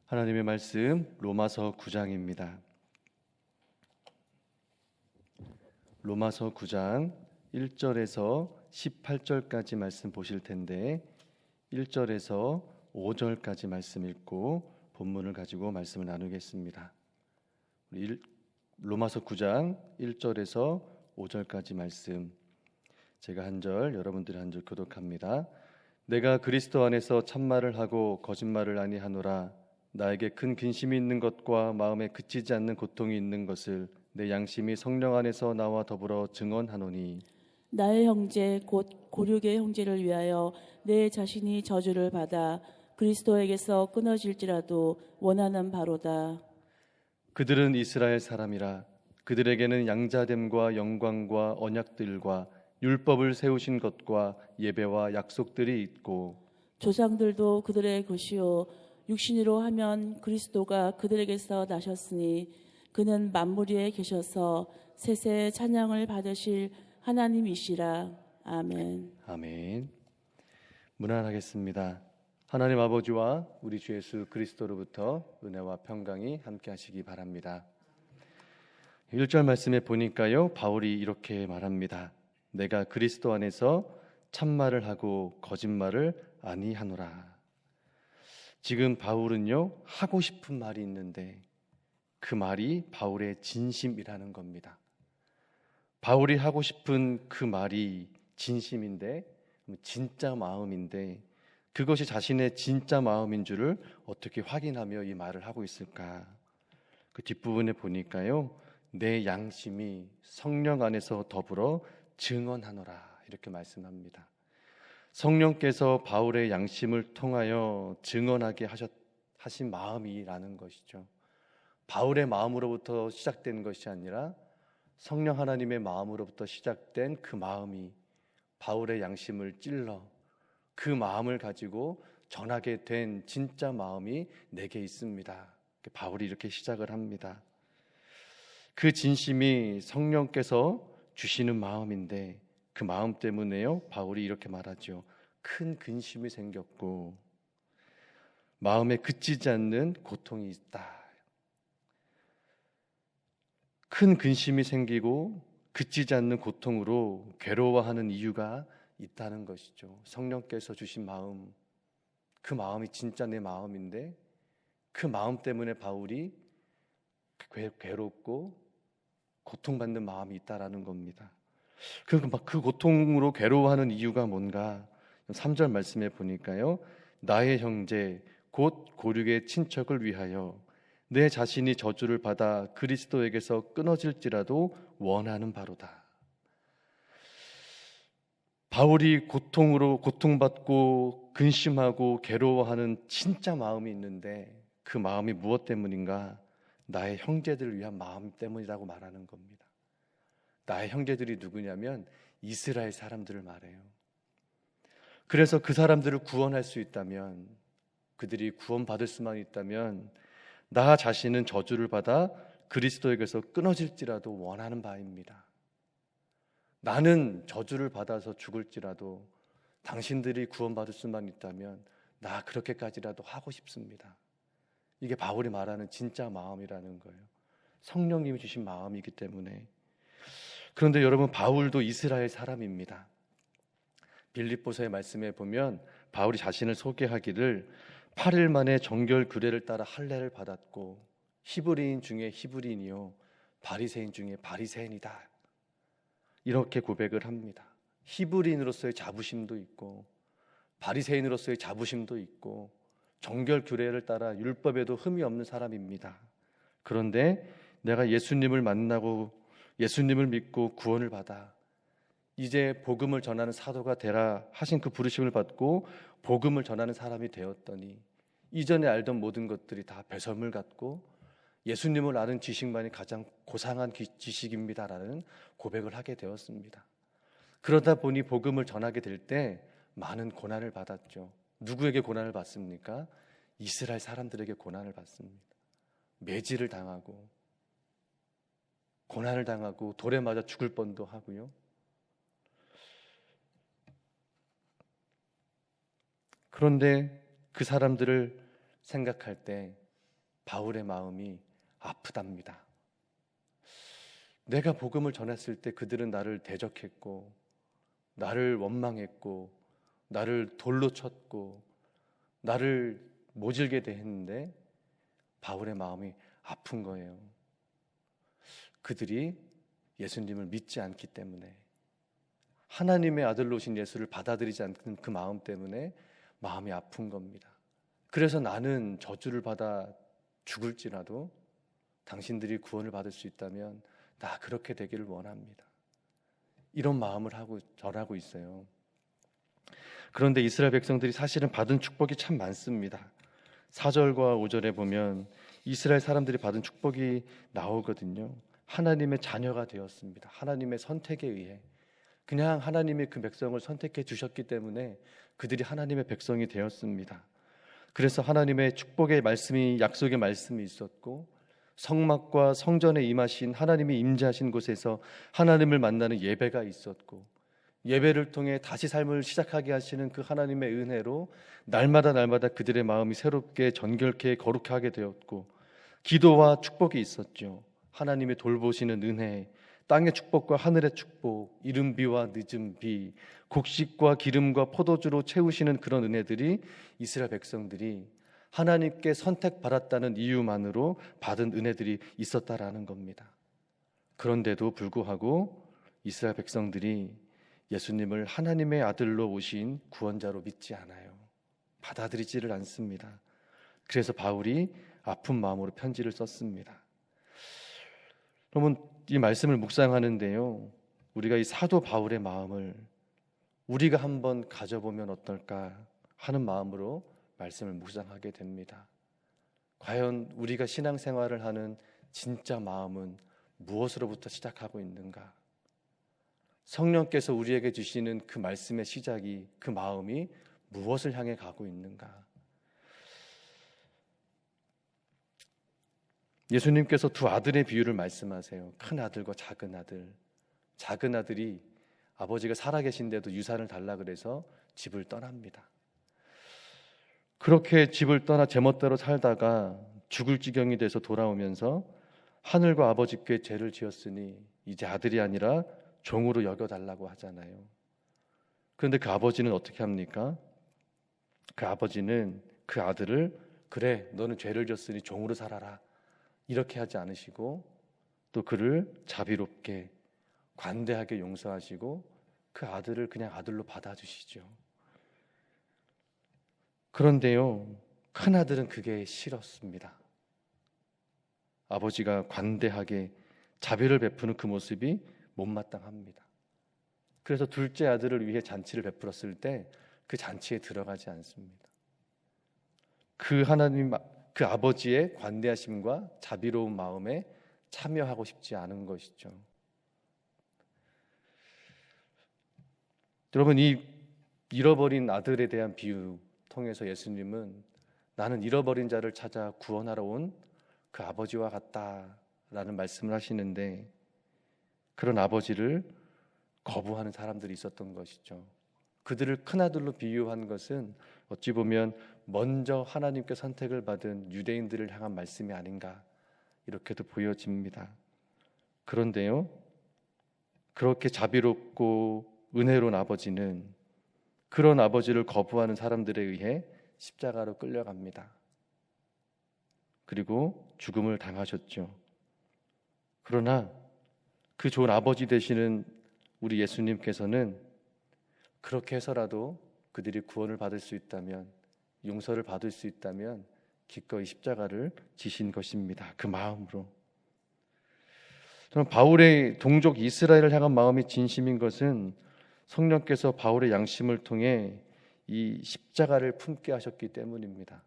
하나님의 말씀 로마서 9장입니다. 로마서 9장 1절에서 18절까지 말씀 보실 텐데 1절에서 5절까지 말씀 읽고 본문을 가지고 말씀을 나누겠습니다. 로마서 9장 1절에서 5절까지 말씀, 제가 한 절, 여러분들이 한 절 교독합니다. 내가 그리스도 안에서 참말을 하고 거짓말을 아니하노라. 나에게 큰 근심이 있는 것과 마음에 그치지 않는 고통이 있는 것을 내 양심이 성령 안에서 나와 더불어 증언하노니, 나의 형제 곧 고륙의 형제를 위하여 내 자신이 저주를 받아 그리스도에게서 끊어질지라도 원하는 바로다. 그들은 이스라엘 사람이라. 그들에게는 양자됨과 영광과 언약들과 율법을 세우신 것과 예배와 약속들이 있고, 조상들도 그들의 것이요 육신으로 하면 그리스도가 그들에게서 나셨으니 그는 만물 위에 계셔서 세세 찬양을 받으실 하나님이시라. 아멘. 아멘. 문안하겠습니다. 하나님 아버지와 우리 주 예수 그리스도로부터 은혜와 평강이 함께 하시기 바랍니다. 1절 말씀에 보니까요, 바울이 이렇게 말합니다. 내가 그리스도 안에서 참말을 하고 거짓말을 아니하노라. 지금 바울은요, 하고 싶은 말이 있는데 그 말이 바울의 진심이라는 겁니다. 바울이 하고 싶은 그 말이 진심인데, 진짜 마음인데, 그것이 자신의 진짜 마음인 줄을 어떻게 확인하며 이 말을 하고 있을까? 그 뒷부분에 보니까요, 내 양심이 성령 안에서 더불어 증언하노라, 이렇게 말씀합니다. 성령께서 바울의 양심을 통하여 증언하게 하신 마음이라는 것이죠. 바울의 마음으로부터 시작된 것이 아니라 성령 하나님의 마음으로부터 시작된 그 마음이 바울의 양심을 찔러 그 마음을 가지고 전하게 된 진짜 마음이 내게 있습니다. 바울이 이렇게 시작을 합니다. 그 진심이 성령께서 주시는 마음인데 그 마음 때문에요, 바울이 이렇게 말하죠. 큰 근심이 생겼고 마음에 그치지 않는 고통이 있다. 큰 근심이 생기고 그치지 않는 고통으로 괴로워하는 이유가 있다는 것이죠. 성령께서 주신 마음, 그 마음이 진짜 내 마음인데 그 마음 때문에 바울이 괴롭고 고통받는 마음이 있다라는 겁니다. 그 고통으로 괴로워하는 이유가 뭔가? 3절 말씀에 보니까요, 나의 형제 곧 고륙의 친척을 위하여 내 자신이 저주를 받아 그리스도에게서 끊어질지라도 원하는 바로다. 바울이 고통받고 근심하고 괴로워하는 진짜 마음이 있는데 그 마음이 무엇 때문인가? 나의 형제들을 위한 마음 때문이라고 말하는 겁니다. 나의 형제들이 누구냐면 이스라엘 사람들을 말해요. 그래서 그 사람들을 구원할 수 있다면, 그들이 구원받을 수만 있다면 나 자신은 저주를 받아 그리스도에게서 끊어질지라도 원하는 바입니다. 나는 저주를 받아서 죽을지라도 당신들이 구원받을 수만 있다면 나 그렇게까지라도 하고 싶습니다. 이게 바울이 말하는 진짜 마음이라는 거예요. 성령님이 주신 마음이기 때문에. 그런데 여러분, 바울도 이스라엘 사람입니다. 빌립보서의 말씀에 보면 바울이 자신을 소개하기를 8일 만에 정결 규례를 따라 할례를 받았고 히브리인 중에 히브리인이요 바리새인 중에 바리새인이다, 이렇게 고백을 합니다. 히브리인으로서의 자부심도 있고 바리새인으로서의 자부심도 있고 정결 규례를 따라 율법에도 흠이 없는 사람입니다. 그런데 내가 예수님을 만나고 예수님을 믿고 구원을 받아 이제 복음을 전하는 사도가 되라 하신 그 부르심을 받고 복음을 전하는 사람이 되었더니 이전에 알던 모든 것들이 다 배설물 같고 예수님을 아는 지식만이 가장 고상한 지식입니다라는 고백을 하게 되었습니다. 그러다 보니 복음을 전하게 될 때 많은 고난을 받았죠. 누구에게 고난을 받습니까? 이스라엘 사람들에게 고난을 받습니다. 매질을 당하고 고난을 당하고 돌에 맞아 죽을 뻔도 하고요. 그런데 그 사람들을 생각할 때 바울의 마음이 아프답니다. 내가 복음을 전했을 때 그들은 나를 대적했고, 나를 원망했고, 나를 돌로 쳤고, 나를 모질게 대했는데 바울의 마음이 아픈 거예요. 그들이 예수님을 믿지 않기 때문에, 하나님의 아들로 오신 예수를 받아들이지 않는 그 마음 때문에 마음이 아픈 겁니다. 그래서 나는 저주를 받아 죽을지라도 당신들이 구원을 받을 수 있다면 나 그렇게 되기를 원합니다. 이런 마음을 절하고 있어요. 그런데 이스라엘 백성들이 사실은 받은 축복이 참 많습니다. 4절과 5절에 보면 이스라엘 사람들이 받은 축복이 나오거든요. 하나님의 자녀가 되었습니다. 하나님의 선택에 의해, 그냥 하나님이 그 백성을 선택해 주셨기 때문에 그들이 하나님의 백성이 되었습니다. 그래서 하나님의 축복의 말씀이, 약속의 말씀이 있었고, 성막과 성전에 임하신 하나님이 임재하신 곳에서 하나님을 만나는 예배가 있었고, 예배를 통해 다시 삶을 시작하게 하시는 그 하나님의 은혜로 날마다 그들의 마음이 새롭게 정결케 거룩하게 되었고, 기도와 축복이 있었죠. 하나님의 돌보시는 은혜, 땅의 축복과 하늘의 축복, 이른 비와 늦은 비, 곡식과 기름과 포도주로 채우시는 그런 은혜들이 이스라엘 백성들이 하나님께 선택받았다는 이유만으로 받은 은혜들이 있었다라는 겁니다. 그런데도 불구하고 이스라엘 백성들이 예수님을 하나님의 아들로 오신 구원자로 믿지 않아요. 받아들이지를 않습니다. 그래서 바울이 아픈 마음으로 편지를 썼습니다. 여러분, 이 말씀을 묵상하는데요, 우리가 이 사도 바울의 마음을 우리가 한번 가져보면 어떨까 하는 마음으로 말씀을 묵상하게 됩니다. 과연 우리가 신앙생활을 하는 진짜 마음은 무엇으로부터 시작하고 있는가? 성령께서 우리에게 주시는 그 말씀의 시작이, 그 마음이 무엇을 향해 가고 있는가? 예수님께서 두 아들의 비유를 말씀하세요. 큰 아들과 작은 아들. 작은 아들이 아버지가 살아계신데도 유산을 달라 그래서 집을 떠납니다. 그렇게 집을 떠나 제멋대로 살다가 죽을 지경이 돼서 돌아오면서 하늘과 아버지께 죄를 지었으니 이제 아들이 아니라 종으로 여겨달라고 하잖아요. 그런데 그 아버지는 어떻게 합니까? 그 아버지는 그 아들을, 그래 너는 죄를 졌으니 종으로 살아라, 이렇게 하지 않으시고 또 그를 자비롭게 관대하게 용서하시고 그 아들을 그냥 아들로 받아주시죠. 그런데요, 큰 아들은 그게 싫었습니다. 아버지가 관대하게 자비를 베푸는 그 모습이 못마땅합니다. 그래서 둘째 아들을 위해 잔치를 베풀었을 때 그 잔치에 들어가지 않습니다. 그 아버지의 관대하심과 자비로운 마음에 참여하고 싶지 않은 것이죠. 여러분, 이 잃어버린 아들에 대한 비유 통해서 예수님은 나는 잃어버린 자를 찾아 구원하러 온 그 아버지와 같다라는 말씀을 하시는데, 그런 아버지를 거부하는 사람들이 있었던 것이죠. 그들을 큰아들로 비유한 것은 어찌 보면 먼저 하나님께 선택을 받은 유대인들을 향한 말씀이 아닌가, 이렇게도 보여집니다. 그런데요, 그렇게 자비롭고 은혜로운 아버지는 그런 아버지를 거부하는 사람들에 의해 십자가로 끌려갑니다. 그리고 죽음을 당하셨죠. 그러나 그 좋은 아버지 되시는 우리 예수님께서는 그렇게 해서라도 그들이 구원을 받을 수 있다면, 용서를 받을 수 있다면 기꺼이 십자가를 지신 것입니다. 그 마음으로. 저는 바울의 동족 이스라엘을 향한 마음이 진심인 것은 성령께서 바울의 양심을 통해 이 십자가를 품게 하셨기 때문입니다.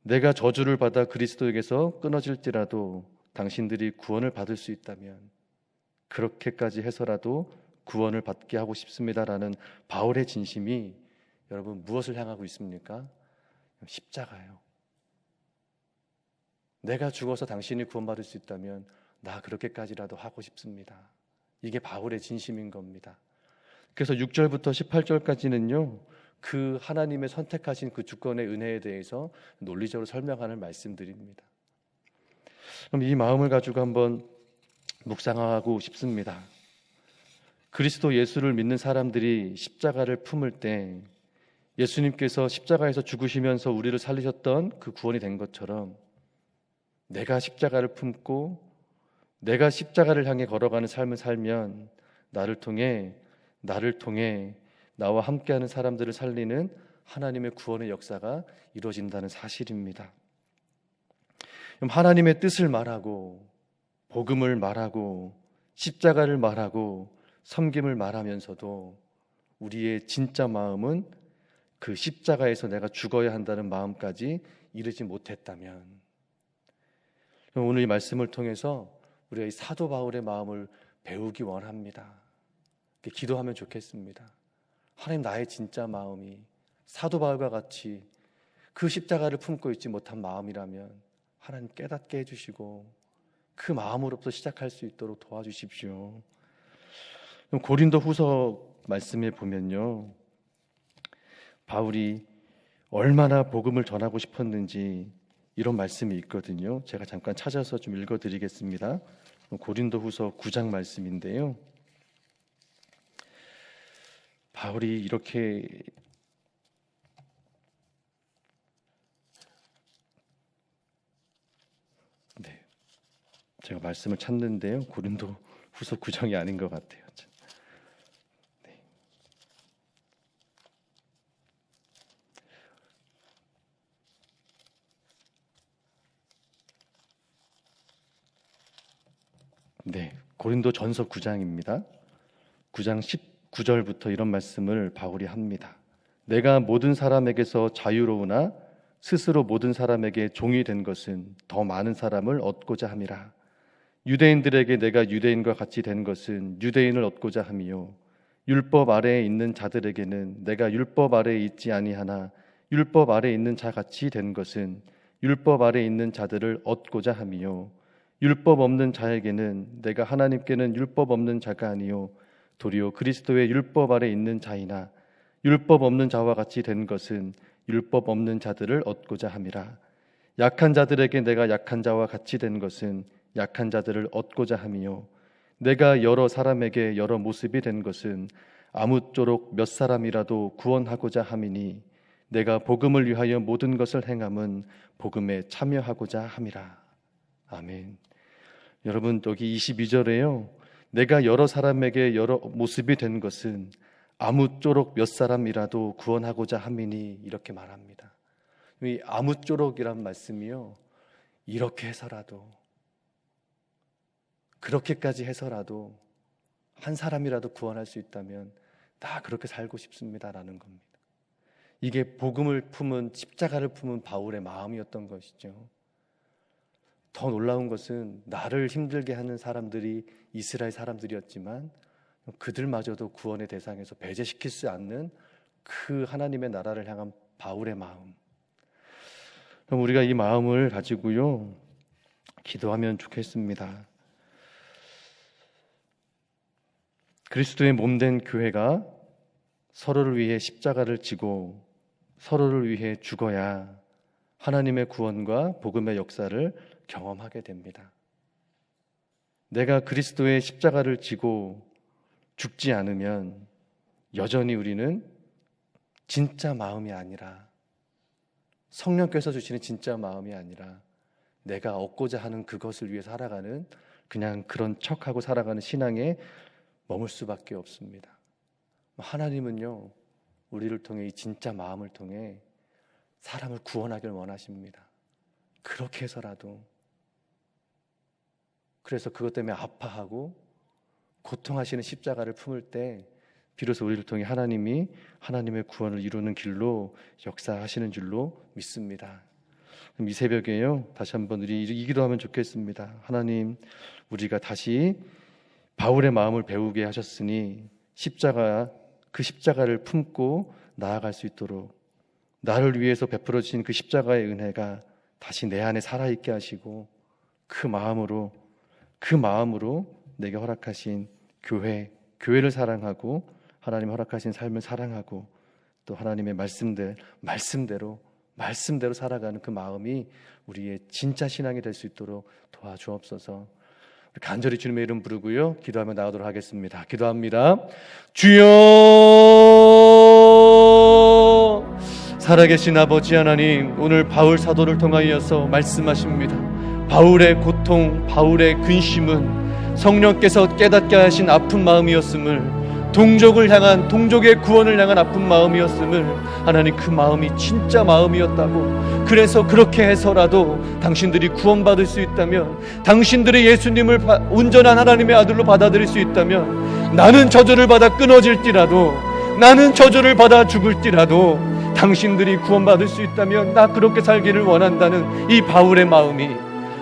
내가 저주를 받아 그리스도에게서 끊어질지라도 당신들이 구원을 받을 수 있다면 그렇게까지 해서라도 구원을 받게 하고 싶습니다라는 바울의 진심이 여러분 무엇을 향하고 있습니까? 십자가예요. 내가 죽어서 당신이 구원받을 수 있다면 나 그렇게까지라도 하고 싶습니다. 이게 바울의 진심인 겁니다. 그래서 6절부터 18절까지는요, 그 하나님의 선택하신 그 주권의 은혜에 대해서 논리적으로 설명하는 말씀들입니다. 그럼 이 마음을 가지고 한번 묵상하고 싶습니다. 그리스도 예수를 믿는 사람들이 십자가를 품을 때 예수님께서 십자가에서 죽으시면서 우리를 살리셨던 그 구원이 된 것처럼 내가 십자가를 품고 내가 십자가를 향해 걸어가는 삶을 살면 나를 통해 나와 함께하는 사람들을 살리는 하나님의 구원의 역사가 이루어진다는 사실입니다. 그럼 하나님의 뜻을 말하고 복음을 말하고 십자가를 말하고 섬김을 말하면서도 우리의 진짜 마음은 그 십자가에서 내가 죽어야 한다는 마음까지 이르지 못했다면, 오늘 이 말씀을 통해서 우리가 이 사도 바울의 마음을 배우기 원합니다. 기도하면 좋겠습니다. 하나님, 나의 진짜 마음이 사도 바울과 같이 그 십자가를 품고 있지 못한 마음이라면 하나님 깨닫게 해주시고 그 마음으로부터 시작할 수 있도록 도와주십시오. 고린도 후서 말씀에 보면요, 바울이 얼마나 복음을 전하고 싶었는지 이런 말씀이 있거든요. 제가 잠깐 찾아서 좀 읽어드리겠습니다. 고린도 후서 9장 말씀인데요, 바울이 이렇게 제가 말씀을 찾는데요, 고린도 후서 9장이 아닌 것 같아요. 고린도 전서 9장입니다. 9장 19절부터 이런 말씀을 바울이 합니다. 내가 모든 사람에게서 자유로우나 스스로 모든 사람에게 종이 된 것은 더 많은 사람을 얻고자 함이라. 유대인들에게 내가 유대인과 같이 된 것은 유대인을 얻고자 함이요, 율법 아래에 있는 자들에게는 내가 율법 아래에 있지 아니하나 율법 아래에 있는 자 같이 된 것은 율법 아래에 있는 자들을 얻고자 함이요, 율법 없는 자에게는 내가 하나님께는 율법 없는 자가 아니요 도리어 그리스도의 율법 아래 있는 자이나 율법 없는 자와 같이 된 것은 율법 없는 자들을 얻고자 함이라. 약한 자들에게 내가 약한 자와 같이 된 것은 약한 자들을 얻고자 함이요, 내가 여러 사람에게 여러 모습이 된 것은 아무쪼록 몇 사람이라도 구원하고자 함이니 내가 복음을 위하여 모든 것을 행함은 복음에 참여하고자 함이라. 아멘. 여러분, 여기 22절에요, 내가 여러 사람에게 여러 모습이 된 것은 아무쪼록 몇 사람이라도 구원하고자 함이니 이렇게 말합니다. 이 아무쪼록이란 말씀이요, 이렇게 해서라도, 그렇게까지 해서라도 한 사람이라도 구원할 수 있다면 나 그렇게 살고 싶습니다라는 겁니다. 이게 복음을 품은, 십자가를 품은 바울의 마음이었던 것이죠. 더 놀라운 것은 나를 힘들게 하는 사람들이 이스라엘 사람들이었지만 그들마저도 구원의 대상에서 배제시킬 수 않는 그 하나님의 나라를 향한 바울의 마음. 그럼 우리가 이 마음을 가지고요, 기도하면 좋겠습니다. 그리스도의 몸된 교회가 서로를 위해 십자가를 지고 서로를 위해 죽어야 하나님의 구원과 복음의 역사를 경험하게 됩니다. 내가 그리스도의 십자가를 지고 죽지 않으면 여전히 우리는 진짜 마음이 아니라, 성령께서 주시는 진짜 마음이 아니라 내가 얻고자 하는 그것을 위해 살아가는, 그냥 그런 척하고 살아가는 신앙에 머물 수밖에 없습니다. 하나님은요, 우리를 통해 이 진짜 마음을 통해 사람을 구원하길 원하십니다. 그렇게 해서라도. 그래서 그것 때문에 아파하고 고통하시는 십자가를 품을 때 비로소 우리를 통해 하나님이 하나님의 구원을 이루는 길로 역사하시는 줄로 믿습니다. 그럼 이 새벽에요, 다시 한번 우리 이 기도하면 좋겠습니다. 하나님, 우리가 다시 바울의 마음을 배우게 하셨으니 그 십자가를 품고 나아갈 수 있도록, 나를 위해서 베풀어 주신 그 십자가의 은혜가 다시 내 안에 살아있게 하시고 그 마음으로 내게 허락하신 교회를 사랑하고 하나님 허락하신 삶을 사랑하고 또 하나님의 말씀대로 살아가는 그 마음이 우리의 진짜 신앙이 될 수 있도록 도와주옵소서. 간절히 주님의 이름 부르고요, 기도하며 나가도록 하겠습니다. 기도합니다. 주여, 살아계신 아버지 하나님, 오늘 바울 사도를 통하여서 말씀하십니다. 바울의 고통, 바울의 근심은 성령께서 깨닫게 하신 아픈 마음이었음을, 동족의 구원을 향한 아픈 마음이었음을, 하나님 그 마음이 진짜 마음이었다고, 그래서 그렇게 해서라도 당신들이 구원받을 수 있다면, 당신들이 예수님을 온전한 하나님의 아들로 받아들일 수 있다면, 나는 저주를 받아 끊어질지라도, 나는 저주를 받아 죽을지라도 당신들이 구원받을 수 있다면 나 그렇게 살기를 원한다는 이 바울의 마음이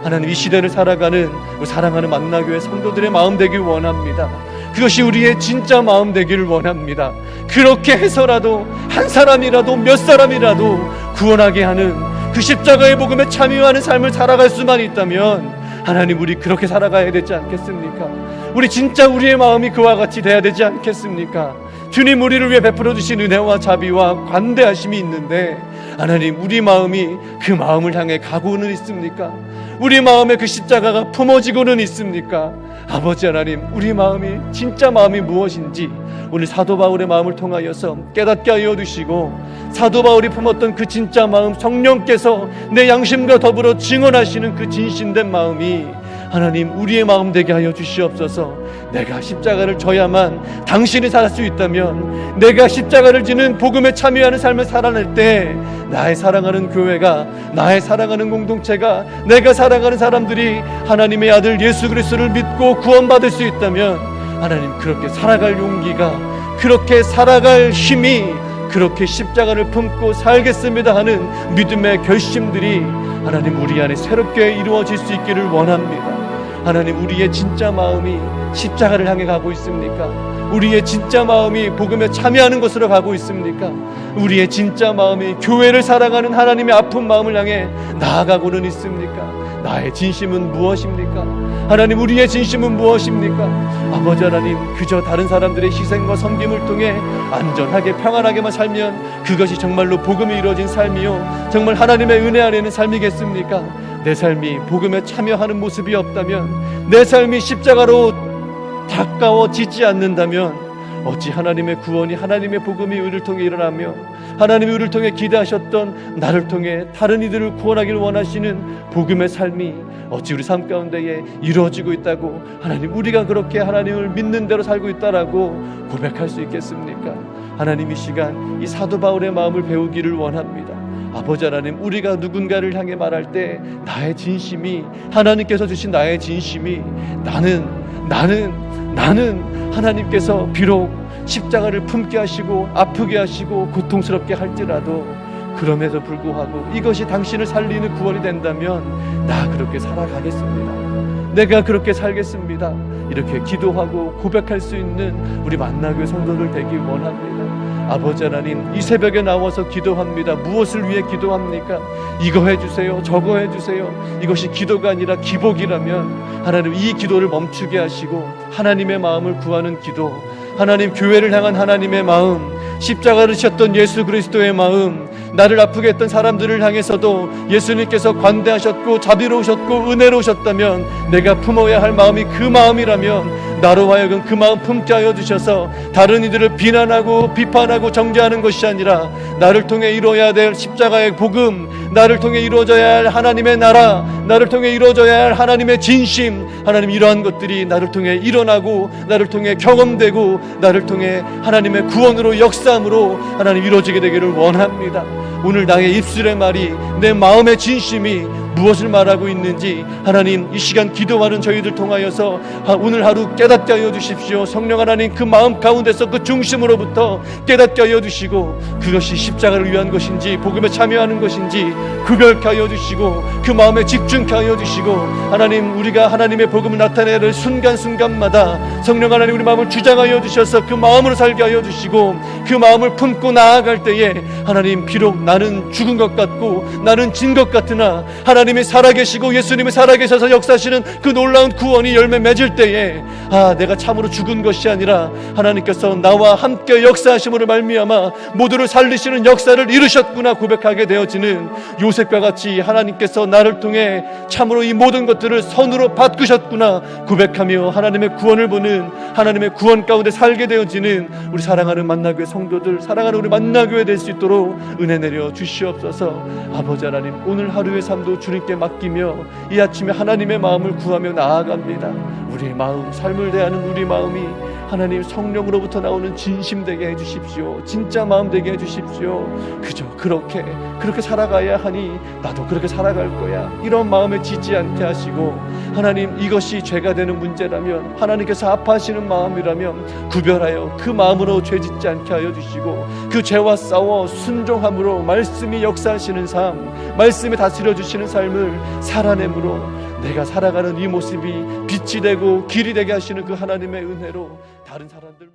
하나님 이 시대를 살아가는 사랑하는 만나교회 성도들의 마음 되길 원합니다. 그것이 우리의 진짜 마음 되기를 원합니다. 그렇게 해서라도 한 사람이라도 몇 사람이라도 구원하게 하는 그 십자가의 복음에 참여하는 삶을 살아갈 수만 있다면 하나님, 우리 그렇게 살아가야 되지 않겠습니까? 우리 진짜 우리의 마음이 그와 같이 돼야 되지 않겠습니까? 주님 우리를 위해 베풀어 주신 은혜와 자비와 관대하심이 있는데 하나님, 우리 마음이 그 마음을 향해 가고는 있습니까? 우리 마음에 그 십자가가 품어지고는 있습니까? 아버지 하나님, 우리 마음이 진짜 마음이 무엇인지 오늘 사도 바울의 마음을 통하여서 깨닫게 하여 주시고, 사도 바울이 품었던 그 진짜 마음, 성령께서 내 양심과 더불어 증언하시는 그 진실된 마음이 하나님 우리의 마음 되게 하여 주시옵소서. 내가 십자가를 져야만 당신이 살 수 있다면, 내가 십자가를 지는 복음에 참여하는 삶을 살아낼 때 나의 사랑하는 교회가, 나의 사랑하는 공동체가, 내가 사랑하는 사람들이 하나님의 아들 예수 그리스도를 믿고 구원받을 수 있다면 하나님 그렇게 살아갈 용기가, 그렇게 살아갈 힘이, 그렇게 십자가를 품고 살겠습니다 하는 믿음의 결심들이 하나님 우리 안에 새롭게 이루어질 수 있기를 원합니다. 하나님, 우리의 진짜 마음이 십자가를 향해 가고 있습니까? 우리의 진짜 마음이 복음에 참여하는 것으로 가고 있습니까? 우리의 진짜 마음이 교회를 사랑하는 하나님의 아픈 마음을 향해 나아가고는 있습니까? 나의 진심은 무엇입니까? 하나님, 우리의 진심은 무엇입니까? 아버지 하나님, 그저 다른 사람들의 희생과 섬김을 통해 안전하게 평안하게만 살면 그것이 정말로 복음이 이루어진 삶이요, 정말 하나님의 은혜 안에는 삶이겠습니까? 내 삶이 복음에 참여하는 모습이 없다면, 내 삶이 십자가로 가까워지지 않는다면 어찌 하나님의 구원이, 하나님의 복음이 우리를 통해 일어나며 하나님이 우리를 통해 기대하셨던, 나를 통해 다른 이들을 구원하기를 원하시는 복음의 삶이 어찌 우리 삶 가운데에 이루어지고 있다고, 하나님 우리가 그렇게 하나님을 믿는 대로 살고 있다라고 고백할 수 있겠습니까? 하나님, 이 시간 이 사도 바울의 마음을 배우기를 원합니다. 아버지 하나님, 우리가 누군가를 향해 말할 때 나의 진심이, 하나님께서 주신 나의 진심이, 나는 하나님께서 비록 십자가를 품게 하시고 아프게 하시고 고통스럽게 할지라도 그럼에도 불구하고 이것이 당신을 살리는 구원이 된다면 나 그렇게 살아가겠습니다. 내가 그렇게 살겠습니다. 이렇게 기도하고 고백할 수 있는 우리 만나교회 성도들 되길 원합니다. 아버지 하나님, 이 새벽에 나와서 기도합니다. 무엇을 위해 기도합니까? 이거 해주세요, 저거 해주세요. 이것이 기도가 아니라 기복이라면 하나님 이 기도를 멈추게 하시고 하나님의 마음을 구하는 기도, 하나님 교회를 향한 하나님의 마음, 십자가를 지셨던 예수 그리스도의 마음, 나를 아프게 했던 사람들을 향해서도 예수님께서 관대하셨고 자비로우셨고 은혜로우셨다면 내가 품어야 할 마음이 그 마음이라면 나로 하여금 그 마음 품게 하여 주셔서 다른 이들을 비난하고 비판하고 정죄하는 것이 아니라 나를 통해 이루어야 될 십자가의 복음, 나를 통해 이루어져야 할 하나님의 나라, 나를 통해 이루어져야 할 하나님의 진심, 하나님 이러한 것들이 나를 통해 일어나고 나를 통해 경험되고 나를 통해 하나님의 구원으로 역사함으로 하나님 이루어지게 되기를 원합니다. 오늘 나의 입술의 말이, 내 마음의 진심이 무엇을 말하고 있는지 하나님 이 시간 기도하는 저희들 통하여서 오늘 하루 깨닫게 하여 주십시오. 성령 하나님, 그 마음 가운데서 그 중심으로부터 깨닫게 하여 주시고 그것이 십자가를 위한 것인지 복음에 참여하는 것인지 구별케 하여 주시고 그 마음에 집중케 하여 주시고 하나님, 우리가 하나님의 복음을 나타내는 순간순간마다 성령 하나님 우리 마음을 주장하여 주셔서 그 마음으로 살게 하여 주시고 그 마음을 품고 나아갈 때에 하나님 비록 나는 죽은 것 같고 나는 진 것 같으나 하나님 하나님이 살아계시고 예수님이 살아계셔서 역사하시는 그 놀라운 구원이 열매 맺을 때에 내가 참으로 죽은 것이 아니라 하나님께서 나와 함께 역사하심으로 말미암아 모두를 살리시는 역사를 이루셨구나 고백하게 되어지는 요셉과 같이 하나님께서 나를 통해 참으로 이 모든 것들을 선으로 바꾸셨구나 고백하며 하나님의 구원을 보는, 하나님의 구원 가운데 살게 되어지는 우리 사랑하는 만나교회 성도들, 사랑하는 우리 만나교회 될 수 있도록 은혜 내려 주시옵소서. 아버지 하나님, 오늘 하루의 삶도 주님께 맡기며 이 아침에 하나님의 마음을 구하며 나아갑니다. 우리의 마음, 삶을 대하는 우리 마음이 하나님 성령으로부터 나오는 진심 되게 해주십시오. 진짜 마음 되게 해주십시오. 그저 그렇게 살아가야 하니 나도 그렇게 살아갈 거야, 이런 마음에 지지 않게 하시고, 하나님 이것이 죄가 되는 문제라면, 하나님께서 아파하시는 마음이라면 구별하여 그 마음으로 죄짓지 않게 하여 주시고, 그 죄와 싸워 순종함으로 말씀이 역사하시는 삶, 말씀이 다스려 주시는 삶을 살아내므로 내가 살아가는 이 모습이 빛이 되고 길이 되게 하시는 그 하나님의 은혜로 다른 사람들